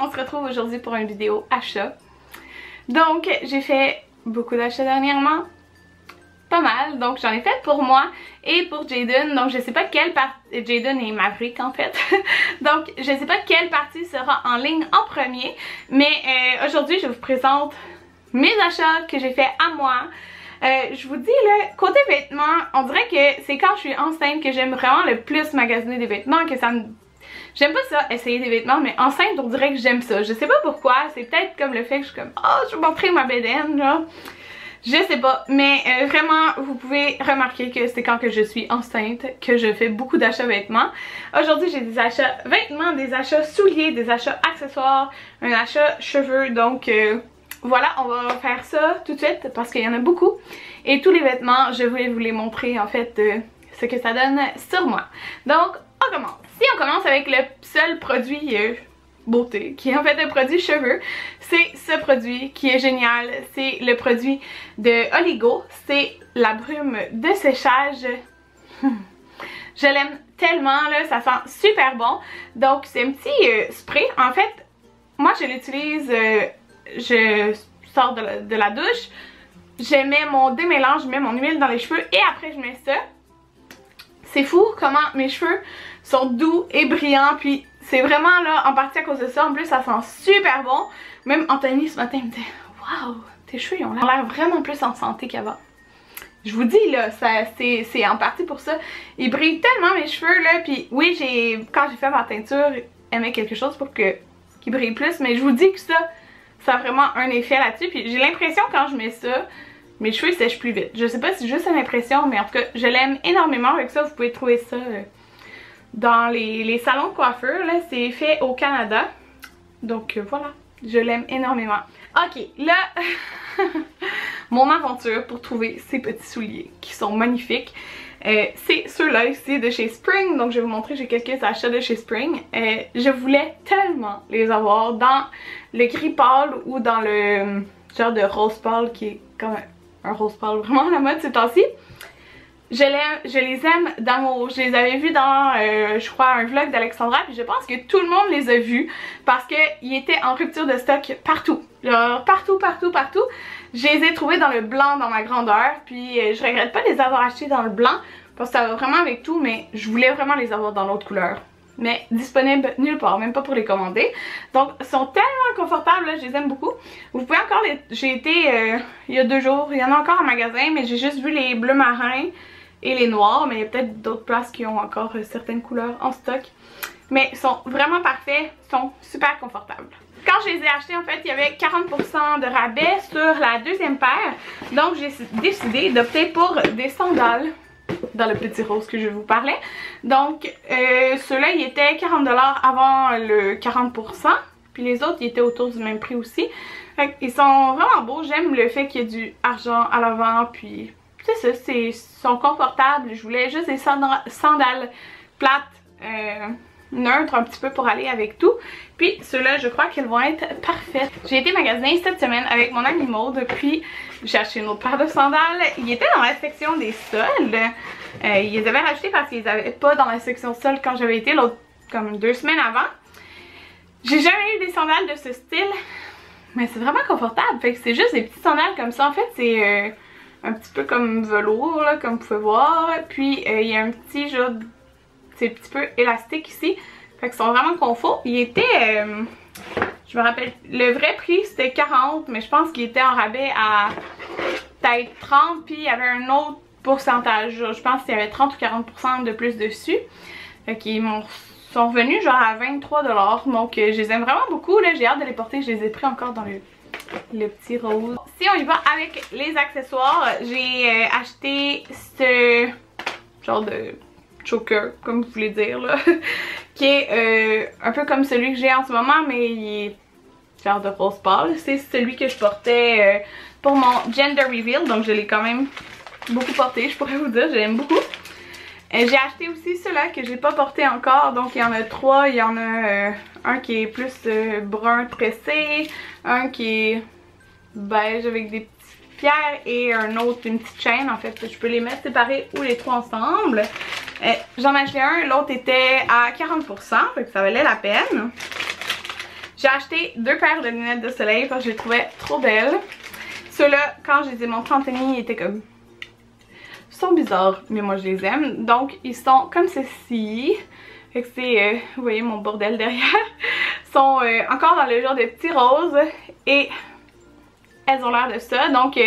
on se retrouve aujourd'hui pour une vidéo achat. Donc j'ai fait beaucoup d'achats dernièrement, pas mal, donc j'en ai fait pour moi et pour Jayden. Donc je sais pas quelle partie, Jayden et Maverick en fait. Donc je sais pas quelle partie sera en ligne en premier, mais aujourd'hui je vous présente mes achats que j'ai fait à moi. Je vous dis là, côté vêtements, on dirait que c'est quand je suis enceinte que j'aime vraiment le plus magasiner des vêtements, que ça me... J'aime pas ça, essayer des vêtements, mais enceinte on dirait que j'aime ça. Je sais pas pourquoi, c'est peut-être comme le fait que je suis comme oh je vais montrer ma bédaine genre. Je sais pas, mais vraiment vous pouvez remarquer que c'est quand que je suis enceinte que je fais beaucoup d'achats vêtements. Aujourd'hui j'ai des achats vêtements, des achats souliers, des achats accessoires, un achat cheveux, donc voilà, on va faire ça tout de suite parce qu'il y en a beaucoup. Et tous les vêtements, je voulais vous les montrer en fait ce que ça donne sur moi. Donc on commence. Si on commence avec le seul produit beauté, qui est en fait un produit cheveux, c'est ce produit qui est génial. C'est le produit de Oligo, c'est la brume de séchage. Je l'aime tellement là, ça sent super bon. Donc c'est un petit spray. En fait, moi je l'utilise, je sors de la douche, je mets mon démélange, je mets mon huile dans les cheveux et après je mets ça. C'est fou comment mes cheveux sont doux et brillants, puis c'est vraiment là en partie à cause de ça. En plus ça sent super bon. Même Anthony ce matin me dit waouh, tes cheveux ils ont l'air vraiment plus en santé qu'avant. Je vous dis là, c'est en partie pour ça. Ils brillent tellement mes cheveux là, puis oui quand j'ai fait ma teinture, elle met quelque chose pour qu'ils brillent plus, mais je vous dis que ça a vraiment un effet là-dessus. Puis j'ai l'impression quand je mets ça, mes cheveux sèchent plus vite. Je sais pas si c'est juste une impression, mais en tout cas je l'aime énormément. Avec ça vous pouvez trouver ça dans les salons de coiffure, là, c'est fait au Canada. Donc voilà, je l'aime énormément. Ok, là, mon aventure pour trouver ces petits souliers qui sont magnifiques. C'est ceux-là ici de chez Spring. Donc je vais vous montrer, j'ai quelques achats de chez Spring. Je voulais tellement les avoir dans le gris pâle ou dans le genre de rose pâle qui est comme un rose pâle vraiment à la mode ces temps-ci. Je les aime d'amour. Je les avais vus dans, je crois, un vlog d'Alexandra. Puis je pense que tout le monde les a vus parce qu'ils étaient en rupture de stock partout. Genre partout. Je les ai trouvés dans le blanc dans ma grandeur. Puis je regrette pas de les avoir achetés dans le blanc parce que ça va vraiment avec tout. Mais je voulais vraiment les avoir dans l'autre couleur. Mais disponibles nulle part, même pas pour les commander. Donc ils sont tellement confortables, là, je les aime beaucoup. Vous pouvez encore les... J'ai été il y a 2 jours, il y en a encore en magasin, mais j'ai juste vu les bleus marins et les noirs, mais il y a peut-être d'autres places qui ont encore certaines couleurs en stock. Mais ils sont vraiment parfaits, ils sont super confortables. Quand je les ai achetés, en fait, il y avait 40% de rabais sur la deuxième paire. Donc j'ai décidé d'opter pour des sandales dans le petit rose que je vous parlais. Donc ceux-là ils étaient 40$ avant le 40%, puis les autres ils étaient autour du même prix aussi. Fait ils sont vraiment beaux, j'aime le fait qu'il y ait du argent à l'avant, puis c'est ça, ils sont confortables. Je voulais juste des sandales plates, neutres un petit peu pour aller avec tout. Puis ceux-là je crois qu'ils vont être parfaits. J'ai été magasiner cette semaine avec mon amie Maude, puis j'ai acheté une autre paire de sandales. Ils étaient dans la section des soldes. Ils les avaient rachetés parce qu'ils n'avaient pas dans la section soldes quand j'avais été l'autre, comme 2 semaines avant. J'ai jamais eu des sandales de ce style, mais c'est vraiment confortable. Fait que c'est juste des petites sandales comme ça. En fait c'est un petit peu comme velours là, comme vous pouvez voir. Puis il y a un petit genre, c'est un petit peu élastique ici. Fait qu'ils sont vraiment confort. Il était, je me rappelle, le vrai prix c'était 40, mais je pense qu'il était en rabais à peut-être 30, puis il y avait un autre pourcentage. Je pense qu'il y avait 30 ou 40% de plus dessus. Fait qu'ils sont revenus genre à 23$. Donc je les aime vraiment beaucoup. J'ai hâte de les porter. Je les ai pris encore dans le petit rose. Si on y va avec les accessoires, j'ai acheté ce genre de choker, comme vous voulez dire là, qui est un peu comme celui que j'ai en ce moment, mais il est genre de rose pâle. C'est celui que je portais pour mon gender reveal, donc je l'ai quand même beaucoup porté, je pourrais vous dire, je l'aime beaucoup. J'ai acheté aussi ceux-là que j'ai pas porté encore, donc il y en a 3. Il y en a un qui est plus brun tressé, un qui est beige avec des petites pierres et un autre, une petite chaîne. En fait, je peux les mettre séparés ou les 3 ensemble. J'en ai acheté un, l'autre était à 40%, fait que ça valait la peine. J'ai acheté 2 paires de lunettes de soleil parce que je les trouvais trop belles. Ceux-là, quand je les ai montrés en Anthony, ils étaient comme... Ils sont bizarres, mais moi je les aime. Donc ils sont comme ceci. Fait que c'est, vous voyez mon bordel derrière. Ils sont encore dans le genre de petits roses. Et elles ont l'air de ça. Donc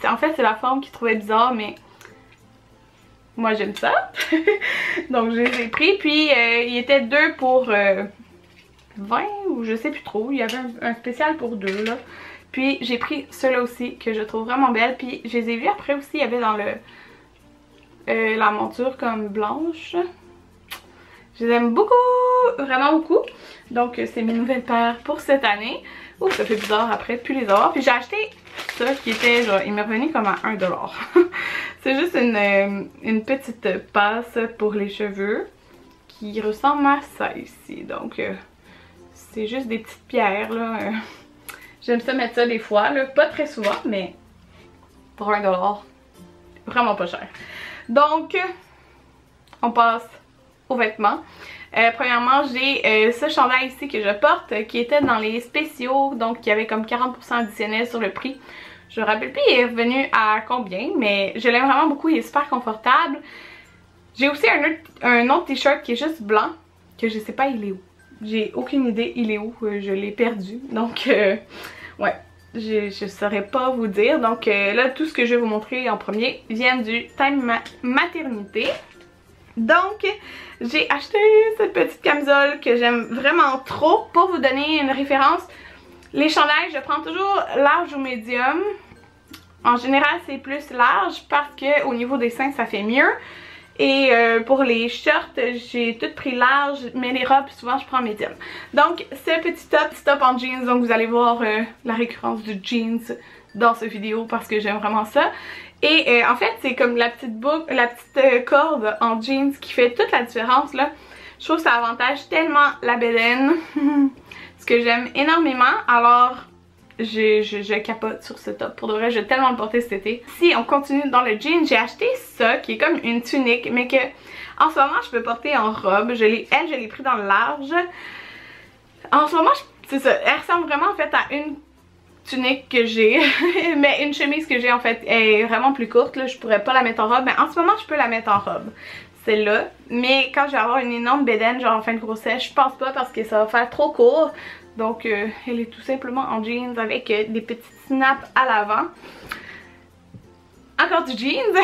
en fait c'est la forme qu'ils trouvaient bizarre, mais moi j'aime ça. Donc je les ai pris. Puis il était 2 pour 20 ou je sais plus trop. Il y avait un spécial pour 2 là. Puis j'ai pris ceux-là aussi que je trouve vraiment belles. Puis je les ai vus après aussi. Il y avait dans le... la monture comme blanche. Je les aime beaucoup, vraiment beaucoup. Donc c'est mes nouvelles paires pour cette année. Ouh, ça fait bizarre après de plus les avoir. Puis j'ai acheté ça qui était genre, il m'est revenu comme à 1$. C'est juste une petite passe pour les cheveux qui ressemble à ça ici. Donc c'est juste des petites pierres là. J'aime ça mettre ça des fois là, pas très souvent mais pour 1$, vraiment pas cher. Donc, on passe aux vêtements. Premièrement, j'ai ce chandail ici que je porte qui était dans les spéciaux, donc qui avait comme 40% additionnel sur le prix. Je me rappelle plus il est revenu à combien, mais je l'aime vraiment beaucoup, il est super confortable. J'ai aussi un autre t-shirt qui est juste blanc, que je sais pas il est où. J'ai aucune idée il est où, je l'ai perdu. Donc, ouais. Je saurais pas vous dire. Donc là, tout ce que je vais vous montrer en premier vient du Time Maternité. Donc, j'ai acheté cette petite camisole que j'aime vraiment trop. Pour vous donner une référence, les chandails, je prends toujours large ou médium. En général, c'est plus large parce que au niveau des seins, ça fait mieux. Et pour les shorts, j'ai tout pris large, mais les robes, souvent je prends médium. Donc ce petit top en jeans, donc vous allez voir la récurrence du jeans dans cette vidéo parce que j'aime vraiment ça. Et en fait c'est comme la petite boucle, la petite corde en jeans qui fait toute la différence là. Je trouve que ça avantage tellement la bedaine, ce que j'aime énormément. Alors je capote sur ce top. Pour de vrai, je vais tellement le porter cet été. Si on continue dans le jean, j'ai acheté ça qui est comme une tunique, mais que en ce moment je peux porter en robe. Elle, je l'ai pris dans le large. En ce moment, c'est ça. Elle ressemble vraiment en fait à une tunique que j'ai. Mais une chemise que j'ai en fait est vraiment plus courte. Là, je pourrais pas la mettre en robe, mais en ce moment je peux la mettre en robe. Celle-là. Mais quand je vais avoir une énorme bedaine, genre en fin de grossesse, je pense pas parce que ça va faire trop court. Donc elle est tout simplement en jeans avec des petites snaps à l'avant. Encore du jeans.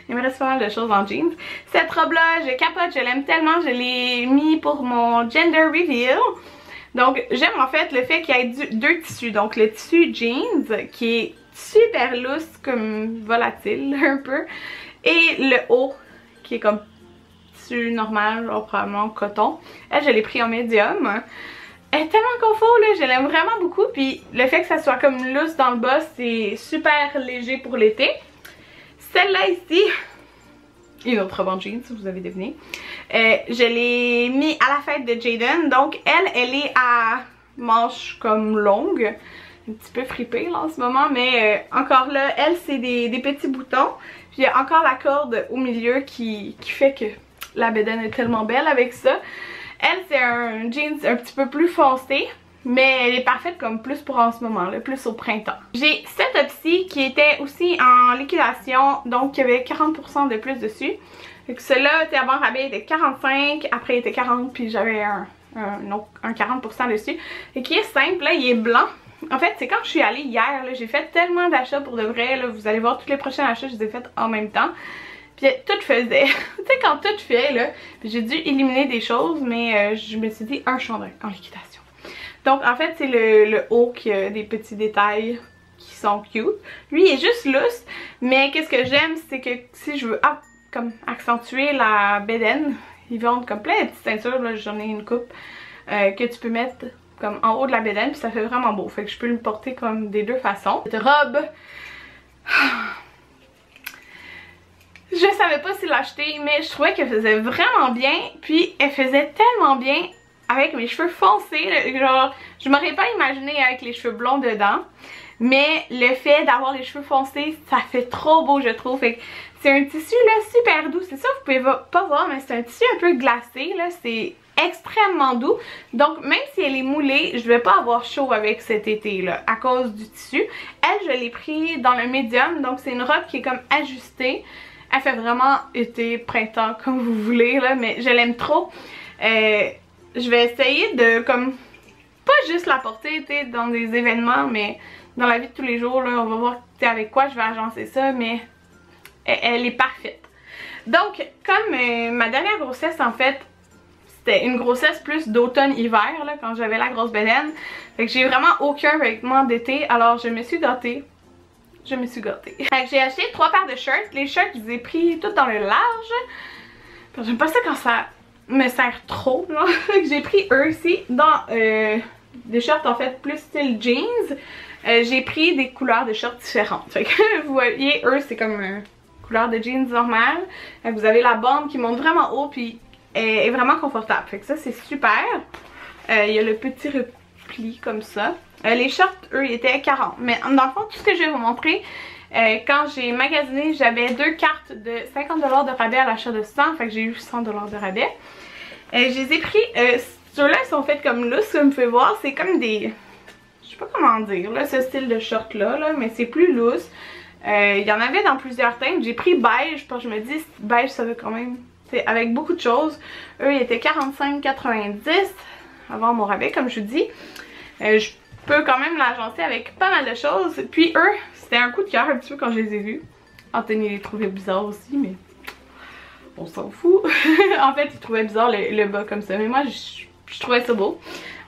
Il me reste pas mal de choses en jeans. Cette robe là, je capote, je l'aime tellement. Je l'ai mis pour mon gender reveal. Donc j'aime en fait le fait qu'il y ait 2 tissus. Donc le tissu jeans qui est super loose, comme volatile un peu. Et le haut qui est comme tissu normal, genre probablement coton. Elle, je l'ai pris en médium. Elle est tellement confort là, je l'aime vraiment beaucoup. Puis le fait que ça soit comme loose dans le bas, c'est super léger pour l'été. Celle-là ici, une autre robe en jeans si vous avez deviné. Je l'ai mis à la fête de Jaden. Donc elle est à manches comme longue. Un petit peu fripée là en ce moment. Mais encore là, elle c'est des petits boutons. Puis il y a encore la corde au milieu qui fait que la bedaine est tellement belle avec ça. Elle, c'est un jeans un petit peu plus foncé, mais elle est parfaite comme plus pour en ce moment, là, plus au printemps. J'ai cette top-ci qui était aussi en liquidation, donc il y avait 40% de plus dessus. Donc celle-là, avant rabais, était 45, après il était 40, puis j'avais un 40% dessus. Et qui est simple, là, il est blanc. En fait, c'est quand je suis allée hier, j'ai fait tellement d'achats pour de vrai, là, vous allez voir tous les prochains achats, je les ai faits en même temps. Puis tout faisait, tu sais quand tout fait là, j'ai dû éliminer des choses mais je me suis dit un chandail en liquidation. Donc en fait c'est le haut qui a des petits détails qui sont cute. Lui il est juste loose, mais qu'est-ce que j'aime c'est que si je veux comme accentuer la bedaine, ils vendent comme plein de petites ceintures, là j'en ai une coupe que tu peux mettre comme en haut de la bedaine puis ça fait vraiment beau. Fait que je peux le porter comme des 2 façons. Cette robe... Je savais pas si l'acheter, mais je trouvais qu'elle faisait vraiment bien. Puis elle faisait tellement bien avec mes cheveux foncés. Genre, je m'aurais pas imaginé avec les cheveux blonds dedans. Mais le fait d'avoir les cheveux foncés, ça fait trop beau je trouve. C'est un tissu là super doux. C'est ça vous pouvez pas voir, mais c'est un tissu un peu glacé là. C'est extrêmement doux. Donc même si elle est moulée, je vais pas avoir chaud avec cet été là à cause du tissu. Elle, je l'ai pris dans le médium, donc c'est une robe qui est comme ajustée. Elle fait vraiment été, printemps, comme vous voulez là, mais je l'aime trop. Je vais essayer de comme pas juste la porter dans des événements, mais dans la vie de tous les jours là, on va voir avec quoi je vais agencer ça, mais elle est parfaite. Donc comme ma dernière grossesse en fait, c'était une grossesse plus d'automne-hiver là, quand j'avais la grosse bedaine. Fait que j'ai vraiment aucun vêtement d'été, alors je me suis gâtée. Fait que j'ai acheté 3 paires de shirts. Les shirts, je les ai pris tout dans le large. J'aime pas ça quand ça me sert trop. Fait que j'ai pris eux ici dans des shirts en fait plus style jeans. J'ai pris des couleurs de shorts différentes. Fait que vous voyez, eux c'est comme couleur de jeans normale. Vous avez la bande qui monte vraiment haut puis est vraiment confortable. Fait que ça c'est super. Il y a le petit repli comme ça. Les shorts, eux, ils étaient 40. Mais dans le fond, tout ce que je vais vous montrer, quand j'ai magasiné, j'avais 2 cartes de 50$ de rabais à l'achat de 100. Fait que j'ai eu 100$ de rabais. Je les ai pris. Ceux-là, ils sont faits comme loose, comme vous pouvez voir. C'est comme des... Je sais pas comment dire, là, ce style de short-là, là, mais c'est plus loose. Il y en avait dans plusieurs teintes. J'ai pris beige, parce que je me dis, beige, ça va quand même... C'est avec beaucoup de choses. Eux, ils étaient 45,90$ avant mon rabais, comme je vous dis. Je peux quand même l'agencer avec pas mal de choses. Puis eux, c'était un coup de cœur un petit peu quand je les ai vus. Anthony les trouvait bizarres aussi, mais on s'en fout. En fait, il trouvait bizarre le bas comme ça, mais moi je trouvais ça beau.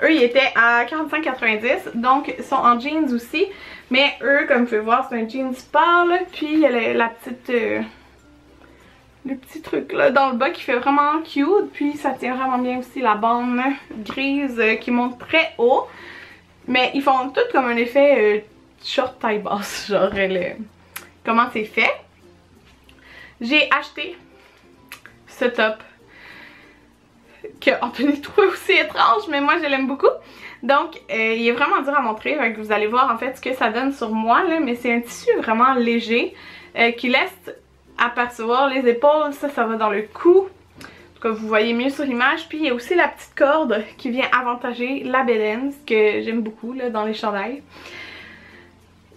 Eux, ils étaient à 45,90$, donc ils sont en jeans aussi. Mais eux, comme vous pouvez voir, c'est un jeans pâle. Puis il y a la petite... le petit truc là dans le bas qui fait vraiment cute. Puis ça tient vraiment bien aussi la bande grise qui monte très haut. Mais ils font tout comme un effet short taille basse, genre comment c'est fait. J'ai acheté ce top que Anthony trouvait aussi étrange, mais moi je l'aime beaucoup. Donc il est vraiment dur à montrer, donc vous allez voir en fait ce que ça donne sur moi là, mais c'est un tissu vraiment léger qui laisse apercevoir les épaules, ça va dans le cou. Que vous voyez mieux sur l'image. Puis il y a aussi la petite corde qui vient avantager la bedaine, ce que j'aime beaucoup là, dans les chandails.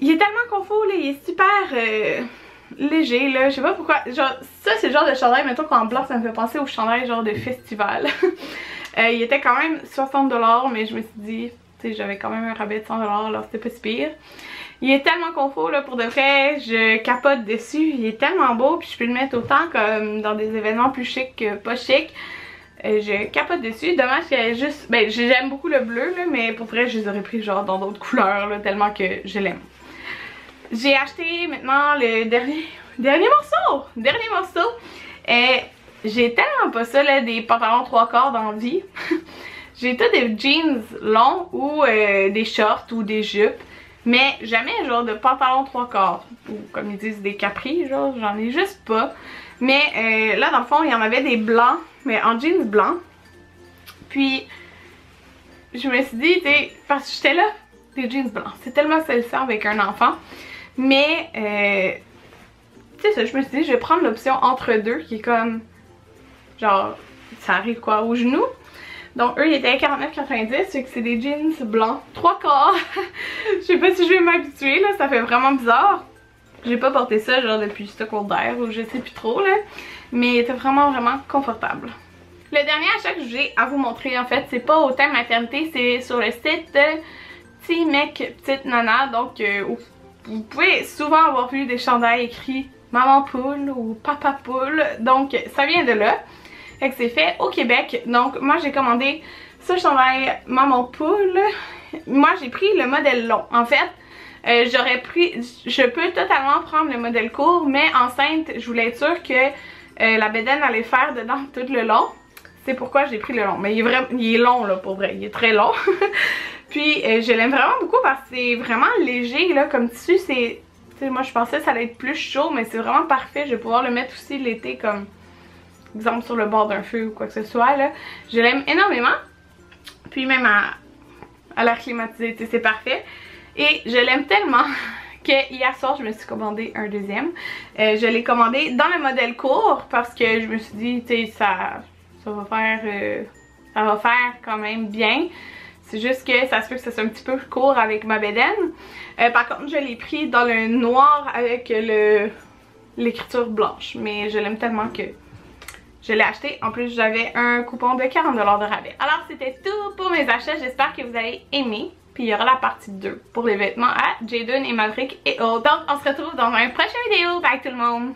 Il est tellement confort, là, il est super léger là, je sais pas pourquoi. Genre ça c'est le genre de chandail, mettons qu'en blanc ça me fait penser au chandail genre de festival. Il était quand même 60$, mais je me suis dit, tu sais, j'avais quand même un rabais de 100$, alors c'était pas si pire. Il est tellement confort là, pour de vrai, je capote dessus, il est tellement beau, puis je peux le mettre autant comme dans des événements plus chics que pas chics. Je capote dessus, dommage qu'il y ait juste, ben j'aime beaucoup le bleu là, mais pour vrai je les aurais pris genre dans d'autres couleurs là, tellement que je l'aime. J'ai acheté maintenant le dernier morceau. J'ai tellement pas ça là, des pantalons 3/4 dans la vie. J'ai tout des jeans longs ou des shorts ou des jupes. Mais jamais genre de pantalon 3/4 ou comme ils disent des capris, genre j'en ai juste pas. Mais là dans le fond il y en avait des blancs, mais en jeans blancs. Puis je me suis dit, tu sais, parce que j'étais là, des jeans blancs, c'est tellement salissant avec un enfant. Mais tu sais, je me suis dit je vais prendre l'option entre deux qui est comme genre ça arrive quoi au genou. Donc eux ils étaient à 49,90$, fait que c'est des jeans blancs 3/4. Je sais pas si je vais m'habituer là, ça fait vraiment bizarre. J'ai pas porté ça genre depuis secondaire ou je sais plus trop là. Mais il était vraiment confortable. Le dernier achat que j'ai à vous montrer en fait, c'est pas au thème maternité, c'est sur le site Petit Mec Petite Nana. Donc vous pouvez souvent avoir vu des chandails écrits Maman Poule ou Papa Poule. Donc ça vient de là. Fait que c'est fait au Québec. Donc moi j'ai commandé ce chandail Maman Poule. Moi j'ai pris le modèle long. En fait je peux totalement prendre le modèle court, mais enceinte je voulais être sûre que la bedaine allait faire dedans tout le long. C'est pourquoi j'ai pris le long. Mais il est long là pour vrai, il est très long. Puis je l'aime vraiment beaucoup parce que c'est vraiment léger là comme tissu. Moi je pensais que ça allait être plus chaud, mais c'est vraiment parfait. Je vais pouvoir le mettre aussi l'été comme exemple sur le bord d'un feu ou quoi que ce soit là. Je l'aime énormément. Puis même à l'air climatisé, c'est parfait. Et je l'aime tellement que hier soir je me suis commandé un deuxième. Je l'ai commandé dans le modèle court parce que je me suis dit tu sais ça va faire ça va faire quand même bien. C'est juste que ça se peut que ça soit un petit peu court avec ma bedaine. Par contre, je l'ai pris dans le noir avec l'écriture blanche. Mais je l'aime tellement que je l'ai acheté. En plus, j'avais un coupon de 40$ de rabais. Alors, c'était tout pour mes achats. J'espère que vous avez aimé. Puis il y aura la partie 2 pour les vêtements à Jayden et Maverick et autres. Donc, on se retrouve dans une prochaine vidéo. Bye tout le monde!